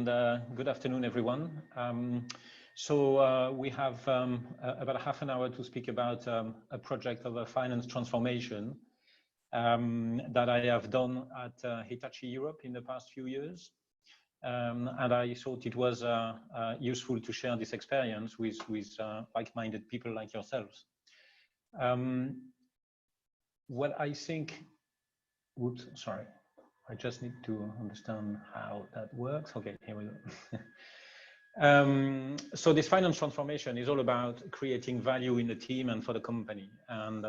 and good afternoon, everyone. We have about half an hour to speak about a project of a finance transformation that I have done at Hitachi Europe in the past few years. And I thought it was useful to share this experience with like-minded people like yourselves. What I think would, sorry, I just need to understand how that works. Okay, here we go. So this finance transformation is all about creating value in the team and for the company. And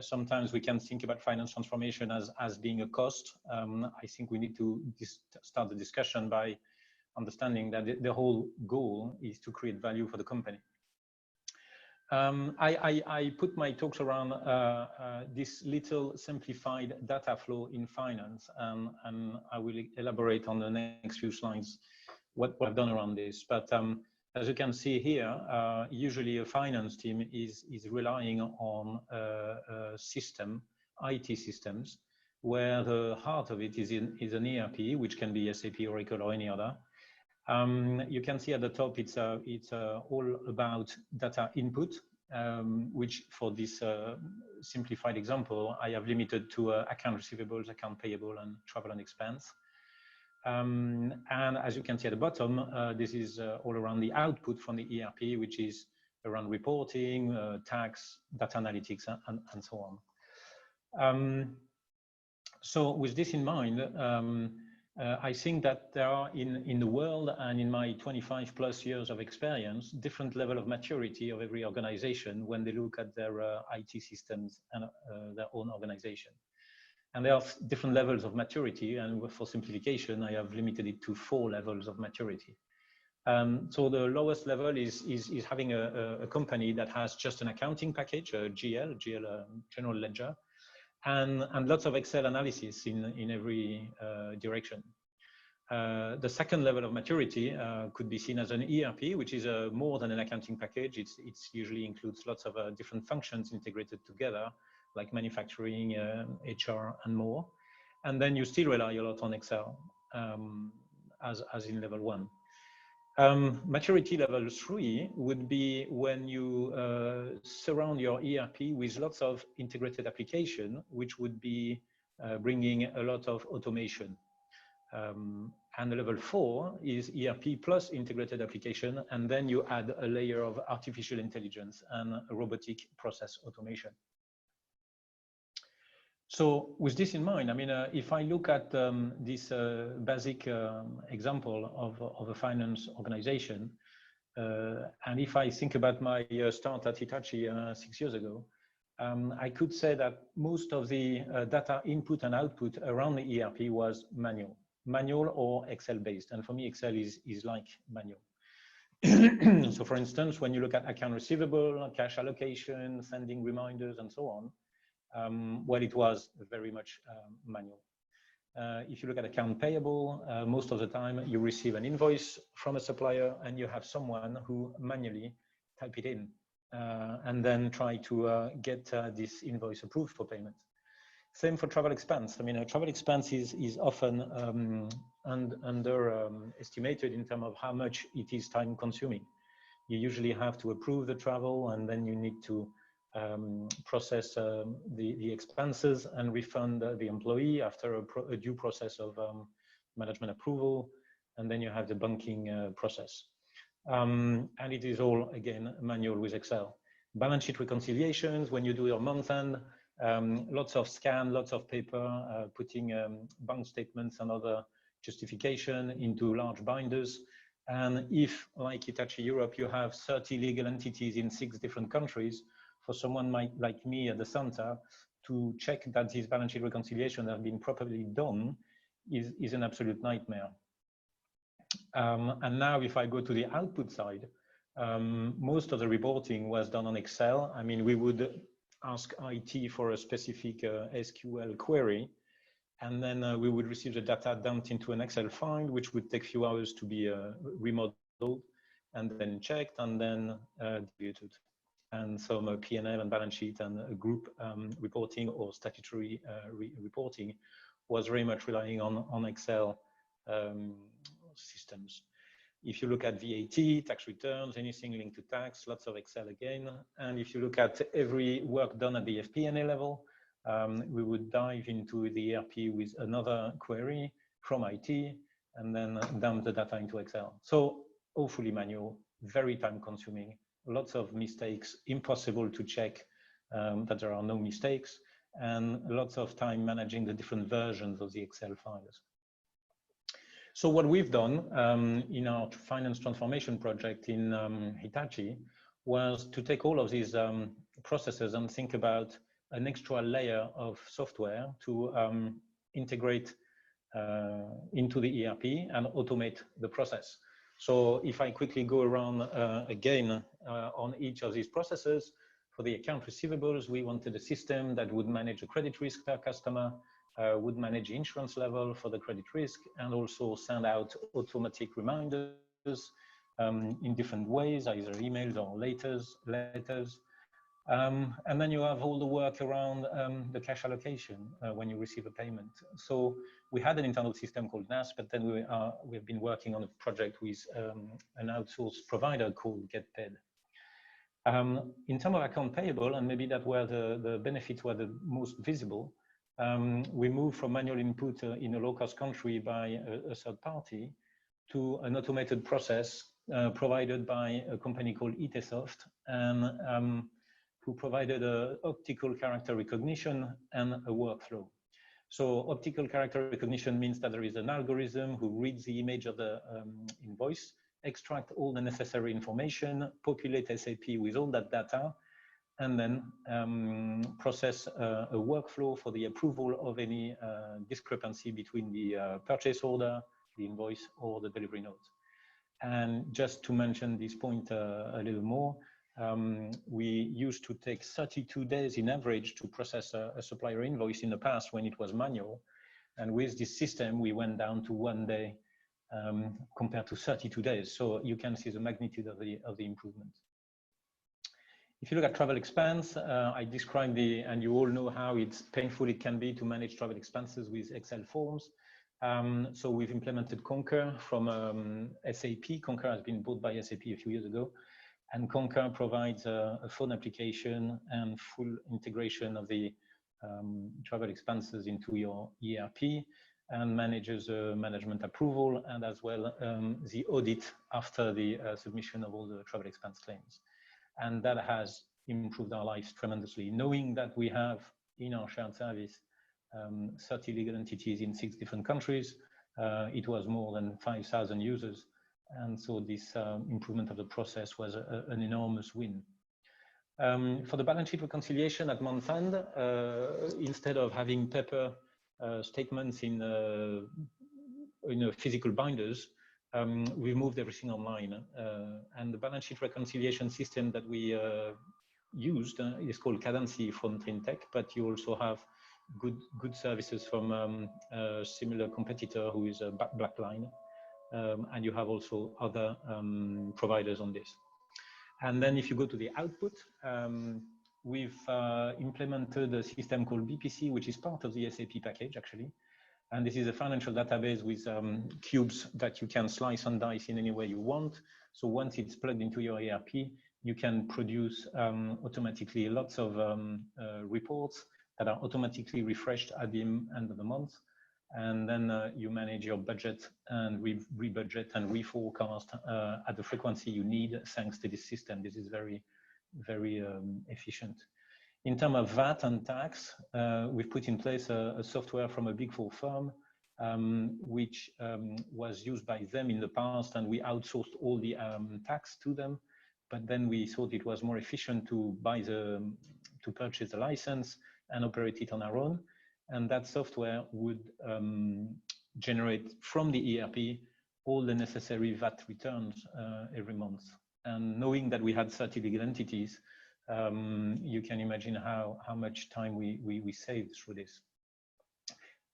sometimes we can think about finance transformation as being a cost. I think we need to start the discussion by understanding that the whole goal is to create value for the company. I put my talks around this little simplified data flow in finance, and I will elaborate on the next few slides what I've done around this. But as you can see here, usually a finance team is relying on system, IT systems, where the heart of it is an ERP, which can be SAP, Oracle, or any other. You can see at the top, it's all about data input, which for this simplified example, I have limited to account receivables, account payable, and travel and expense. And as you can see at the bottom, this is all around the output from the ERP, which is around reporting, tax, data analytics, and so on. So with this in mind, I think that there are in the world and in my 25 plus years of experience, different level of maturity of every organization when they look at their IT systems and their own organization. And there are different levels of maturity, and for simplification, I have limited it to 4 levels of maturity. So the lowest level is having a company that has just an accounting package, a GL, general ledger, and lots of Excel analysis in every direction. The second level of maturity could be seen as an ERP, which is more than an accounting package. It usually includes lots of different functions integrated together, like manufacturing, HR, and more. And then you still rely a lot on Excel, as in level 1. Maturity level 3 would be when you surround your ERP with lots of integrated application, which would be bringing a lot of automation. And the level 4 is ERP plus integrated application, and then you add a layer of artificial intelligence and robotic process automation. So with this in mind, I mean, if I look at this basic example of a finance organization, and if I think about my start at Hitachi 6 years ago, I could say that most of the data input and output around the ERP was manual or Excel based. And for me, Excel is like manual. So for instance, when you look at account receivable, cash allocation, sending reminders, and so on, well, it was very much manual. If you look at account payable, most of the time you receive an invoice from a supplier and you have someone who manually type it in and then try to get this invoice approved for payment. Same for travel expense. I mean, travel expense is often underestimated in terms of how much it is time consuming. You usually have to approve the travel, and then you need to process the expenses and refund the employee after a due process of management approval, and then you have the banking process. And it is all, again, manual with Excel. Balance sheet reconciliations, when you do your month end, lots of scan, lots of paper, putting bank statements and other justification into large binders. And if, like Hitachi Europe, you have 30 legal entities in 6 different countries, for someone like me at the center to check that these balance sheet reconciliations have been properly done is an absolute nightmare. And now if I go to the output side, most of the reporting was done on Excel. I mean, we would ask IT for a specific SQL query, and then we would receive the data dumped into an Excel file, which would take a few hours to be remodeled and then checked and then distributed. And some P&L and balance sheet and group reporting or statutory reporting was very much relying on Excel systems. If you look at VAT, tax returns, anything linked to tax, lots of Excel again. And if you look at every work done at the FP&A level, we would dive into the ERP with another query from IT and then dump the data into Excel. So awfully manual, very time consuming, lots of mistakes, impossible to check that there are no mistakes, and lots of time managing the different versions of the Excel files. So what we've done in our finance transformation project in Hitachi was to take all of these processes and think about an extra layer of software to integrate into the ERP and automate the process. So if I quickly go around again on each of these processes, for the account receivables, we wanted a system that would manage the credit risk per customer, would manage the insurance level for the credit risk, and also send out automatic reminders in different ways, either emails or letters. And then you have all the work around the cash allocation when you receive a payment. So we had an internal system called NAS, but then we've been working on a project with an outsourced provider called GetPaid. In terms of account payable, and maybe that where the benefits were the most visible, we moved from manual input in a low-cost country by a third party to an automated process provided by a company called ITsoft, and who provided optical character recognition and a workflow. So optical character recognition means that there is an algorithm who reads the image of the invoice, extract all the necessary information, populate SAP with all that data, and then process a workflow for the approval of any discrepancy between the purchase order, the invoice, or the delivery note. And just to mention this point a little more, we used to take 32 days in average to process a supplier invoice in the past when it was manual. And with this system, we went down to 1 day compared to 32 days. So you can see the magnitude of the improvement. If you look at travel expense, I described and you all know how it's painful it can be to manage travel expenses with Excel forms. So we've implemented Concur from SAP. Concur has been bought by SAP a few years ago. And Concur provides a phone application and full integration of the travel expenses into your ERP, and manages management approval and as well the audit after the submission of all the travel expense claims. And that has improved our lives tremendously. Knowing that we have in our shared service 30 legal entities in 6 different countries, it was more than 5,000 users. And so this improvement of the process was an enormous win. For the balance sheet reconciliation at month end, instead of having paper statements in physical binders, we moved everything online. And the balance sheet reconciliation system that we used is called Cadency from Trintech, but you also have good services from a similar competitor who is Blackline. And you have also other providers on this. And then if you go to the output, we've implemented a system called BPC, which is part of the SAP package actually. And this is a financial database with cubes that you can slice and dice in any way you want. So once it's plugged into your ERP, you can produce automatically lots of reports that are automatically refreshed at the end of the month. And then you manage your budget and re-budget and reforecast at the frequency you need thanks to this system. This is very, very efficient. In terms of VAT and tax, we've put in place a software from a Big Four firm, which was used by them in the past, and we outsourced all the tax to them. But then we thought it was more efficient to purchase a license and operate it on our own. And that software would generate from the ERP all the necessary VAT returns every month. And knowing that we had 30 legal entities, you can imagine how much time we saved through this.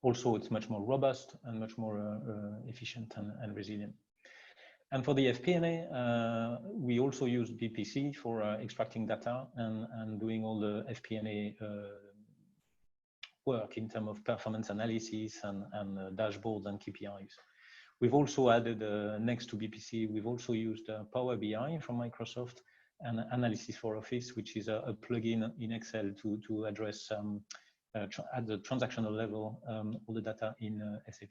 Also, it's much more robust and much more efficient and resilient. And for the FP&A, we also use BPC for extracting data and doing all the FP&A work in terms of performance analysis and dashboards and KPIs. We've also added, next to BPC, we've also used Power BI from Microsoft and Analysis for Office, which is a plugin in Excel to address at the transactional level all the data in SAP.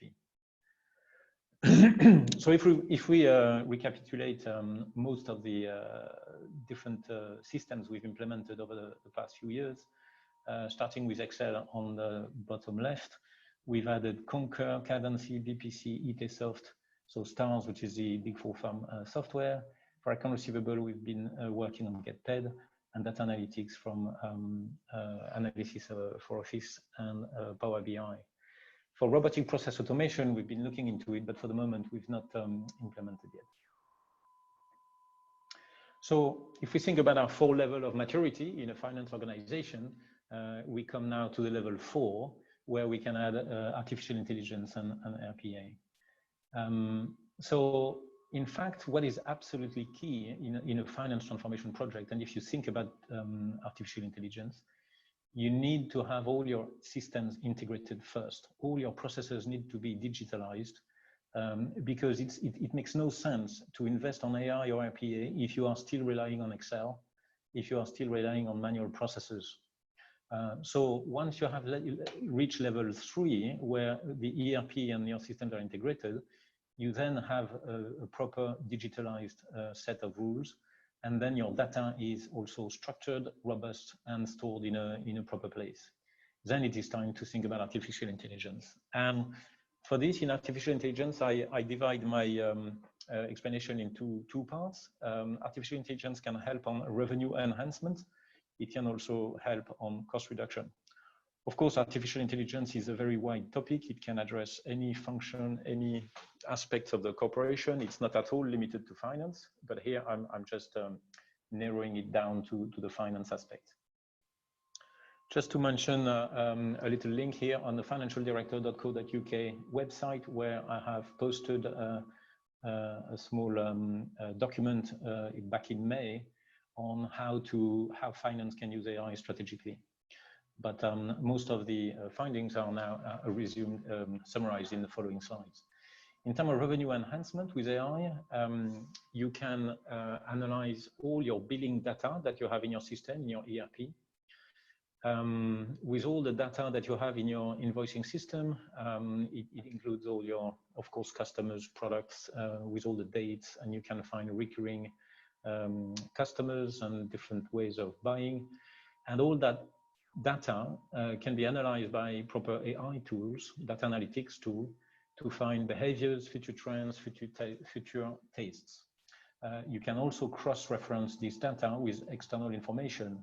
So if we recapitulate most of the different systems we've implemented over the past few years, starting with Excel on the bottom left, we've added Concur, Cadency, BPC, ETsoft, so STARS, which is the Big Four firm software. For account receivable, we've been working on GetPaid, and data analytics from Analysis for Office and Power BI. For robotic process automation, we've been looking into it, but for the moment, we've not implemented yet. So if we think about our 4 level of maturity in a finance organization, we come now to the level 4, where we can add artificial intelligence and RPA. So in fact, what is absolutely key in a finance transformation project, and if you think about artificial intelligence, you need to have all your systems integrated first. All your processes need to be digitalized, because it makes no sense to invest on AI or RPA if you are still relying on Excel, if you are still relying on manual processes. So once you have reached level 3, where the ERP and your systems are integrated, you then have a proper digitalized set of rules. And then your data is also structured, robust, and stored in a proper place. Then it is time to think about artificial intelligence. And for this, in artificial intelligence, I divide my explanation into 2 parts. Artificial intelligence can help on revenue enhancement. It can also help on cost reduction. Of course, artificial intelligence is a very wide topic. It can address any function, any aspects of the corporation. It's not at all limited to finance, but here I'm just narrowing it down to the finance aspect. Just to mention a little link here on the financialdirector.co.uk website, where I have posted a small document back in May on how finance can use AI strategically. But most of the findings are now summarized in the following slides. In terms of revenue enhancement with AI, you can analyze all your billing data that you have in your system, in your ERP. With all the data that you have in your invoicing system, it includes all your, of course, customers, products, with all the dates, and you can find recurring customers and different ways of buying. And all that data can be analyzed by proper AI tools, data analytics tool, to find behaviors, future trends, future tastes. You can also cross-reference this data with external information.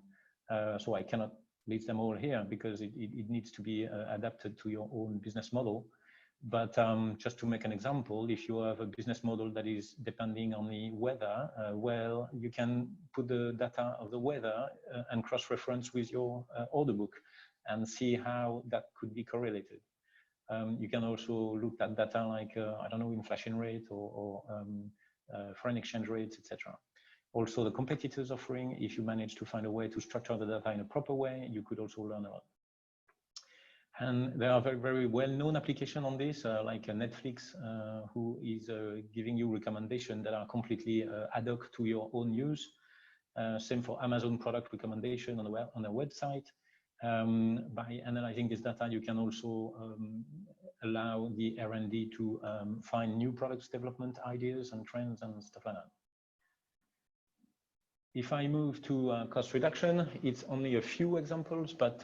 So I cannot list them all here because it needs to be adapted to your own business model. But just to make an example, if you have a business model that is depending on the weather, well, you can put the data of the weather and cross-reference with your order book and see how that could be correlated. You can also look at data like, I don't know, inflation rate or foreign exchange rates, etc. Also, the competitors' offering, if you manage to find a way to structure the data in a proper way, you could also learn a lot. And there are very, very well-known applications on this, like Netflix, who is giving you recommendations that are completely ad hoc to your own use. Same for Amazon product recommendation on their website. By analyzing this data, you can also allow the R&D to find new products development ideas and trends and stuff like that. If I move to cost reduction, it's only a few examples, but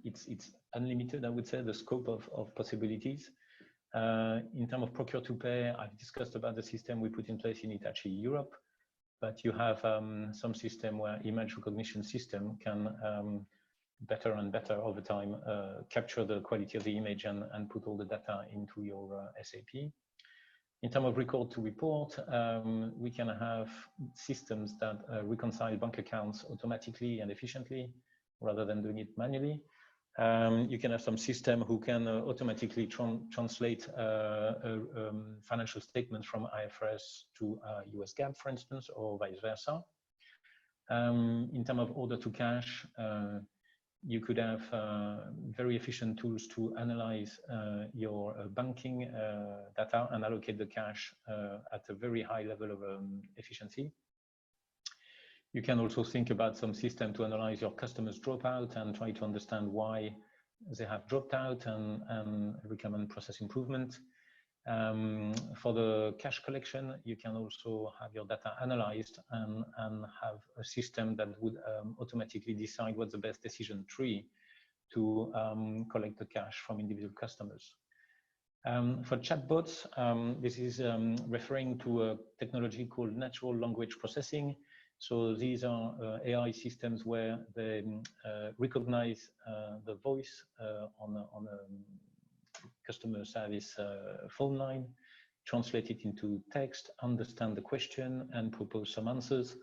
it's unlimited, I would say, the scope of possibilities. In terms of procure to pay, I've discussed about the system we put in place in Hitachi Europe, but you have some system where image recognition system can better and better over time capture the quality of the image and put all the data into your SAP. In terms of record to report, we can have systems that reconcile bank accounts automatically and efficiently rather than doing it manually. You can have some system who can automatically translate financial statements from IFRS to US GAAP, for instance, or vice versa. In terms of order to cash, You could have very efficient tools to analyze your banking data and allocate the cash at a very high level of efficiency. You can also think about some system to analyze your customers' dropout and try to understand why they have dropped out and recommend process improvement. For the cash collection, you can also have your data analyzed and have a system that would automatically decide what's the best decision tree to collect the cash from individual customers. For chatbots, this is referring to a technology called natural language processing. So these are AI systems where they recognize the voice on a customer service phone line, translate it into text, understand the question, and propose some answers,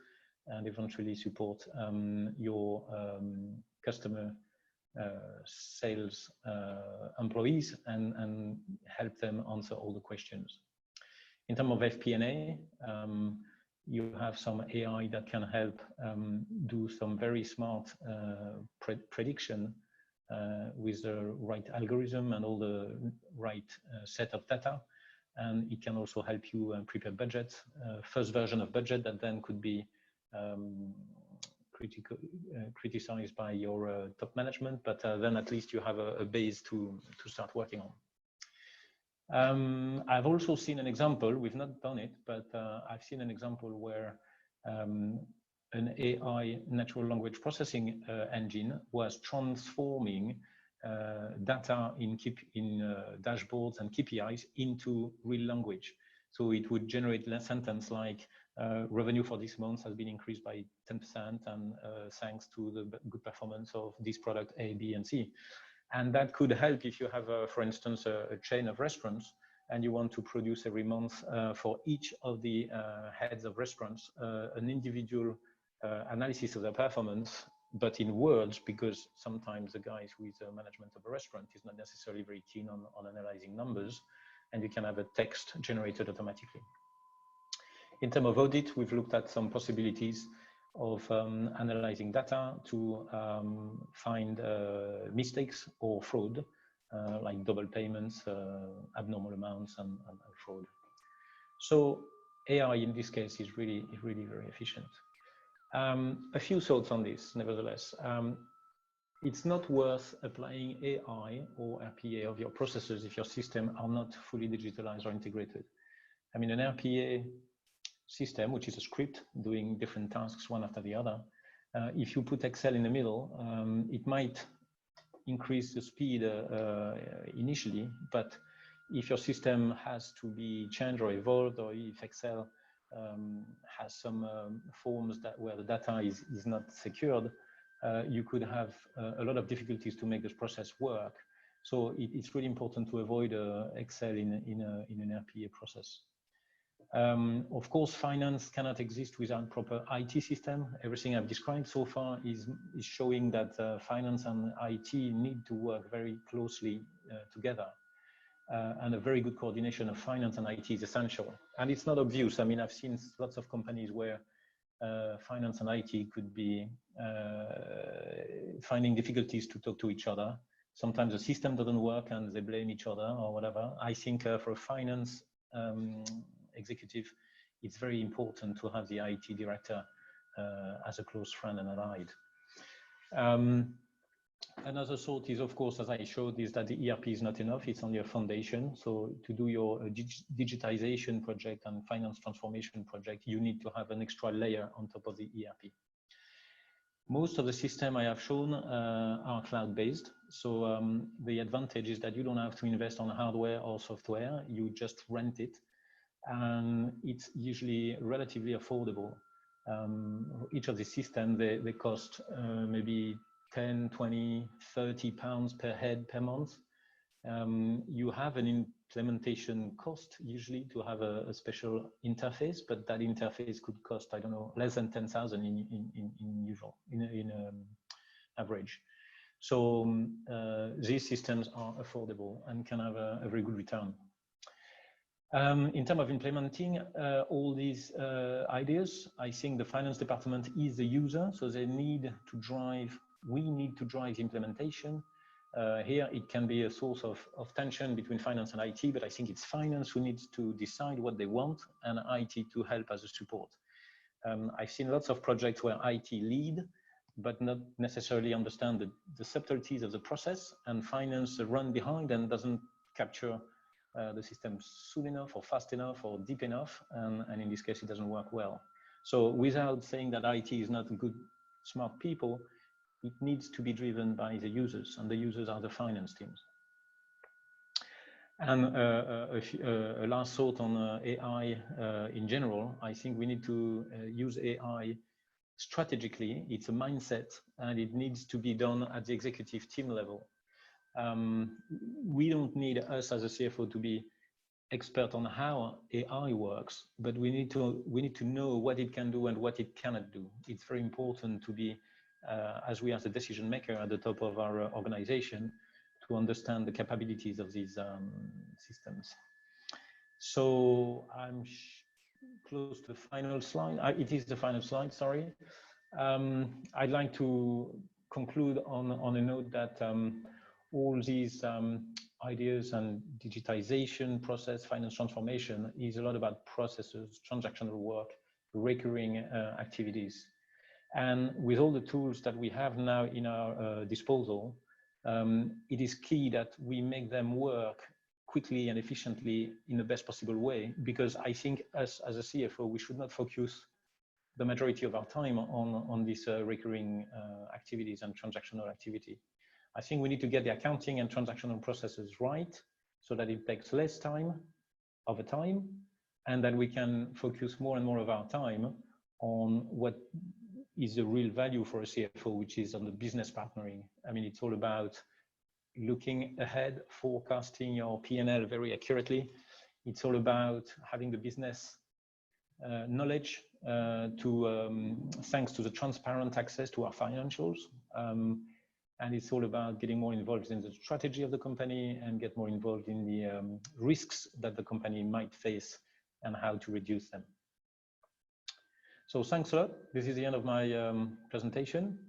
and eventually support your customer sales employees and help them answer all the questions. In terms of FP&A, you have some AI that can help do some very smart prediction with the right algorithm and all the right set of data. And it can also help you prepare budgets, first version of budget that then could be criticized by your top management, but then at least you have a base to start working on. I've also seen an example, we've not done it, but I've seen an example where an AI natural language processing engine was transforming data in dashboards and KPIs into real language. So it would generate a sentence like revenue for this month has been increased by 10% and thanks to the good performance of this product A, B, and C. And that could help if you have, for instance, a chain of restaurants and you want to produce every month for each of the heads of restaurants an individual analysis of their performance, but in words, because sometimes the guys with the management of a restaurant is not necessarily very keen on analyzing numbers, and you can have a text generated automatically. In terms of audit, we've looked at some possibilities of analyzing data to find mistakes or fraud, like double payments, abnormal amounts, and fraud. So AI in this case is really very efficient. A few thoughts on this, nevertheless. It's not worth applying AI or RPA of your processes if your systems are not fully digitalized or integrated. I mean, an RPA system, which is a script doing different tasks one after the other, if you put Excel in the middle, it might increase the speed initially, but if your system has to be changed or evolved, or if Excel has some forms where the data is not secured, you could have a lot of difficulties to make this process work. So it's really important to avoid Excel in an RPA process. Of course, finance cannot exist without proper IT system. Everything I've described so far is showing that finance and IT need to work very closely together. And a very good coordination of finance and IT is essential. And it's not obvious. I mean, I've seen lots of companies where finance and IT could be finding difficulties to talk to each other. Sometimes the system doesn't work and they blame each other or whatever. I think for a finance executive, it's very important to have the IT director as a close friend and allied. Another thought is, of course, as I showed, is that the ERP is not enough. It's only a foundation. So to do your digitization project and finance transformation project, you need to have an extra layer on top of the ERP. Most of the systems I have shown are cloud-based. So the advantage is that you don't have to invest on hardware or software. You just rent it. And it's usually relatively affordable. Each of the systems, they cost maybe 10, 20, 30 pounds per head per month. You have an implementation cost usually to have a special interface, but that interface could cost, I don't know, less than 10,000 in average. So these systems are affordable and can have a very good return. In terms of implementing all these ideas, I think the finance department is the user, so they need to drive we need to drive implementation. Here, it can be a source of tension between finance and IT, but I think it's finance who needs to decide what they want and IT to help as a support. I've seen lots of projects where IT lead, but not necessarily understand the subtleties of the process, and finance run behind and doesn't capture the system soon enough or fast enough or deep enough, and in this case it doesn't work well. So without saying that IT is not good, smart people, it needs to be driven by the users, and the users are the finance teams. And a last thought on AI in general, I think we need to use AI strategically. It's a mindset, and it needs to be done at the executive team level. We don't need us as a CFO to be expert on how AI works, but we need to know what it can do and what it cannot do. It's very important to be, as we are the decision maker at the top of our organization, to understand the capabilities of these systems. So I'm close to the final slide. It is the final slide, sorry. I'd like to conclude on a note that all these ideas and digitization process, finance transformation is a lot about processes, transactional work, recurring activities. And with all the tools that we have now in our disposal, it is key that we make them work quickly and efficiently in the best possible way, because I think us as a CFO, we should not focus the majority of our time on these recurring activities and transactional activity. I think we need to get the accounting and transactional processes right so that it takes less time over time, and that we can focus more and more of our time on what is the real value for a CFO, which is on the business partnering. I mean, it's all about looking ahead, forecasting your P&L very accurately. It's all about having the business knowledge thanks to the transparent access to our financials. And it's all about getting more involved in the strategy of the company and get more involved in the risks that the company might face and how to reduce them. So thanks a lot. This is the end of my presentation.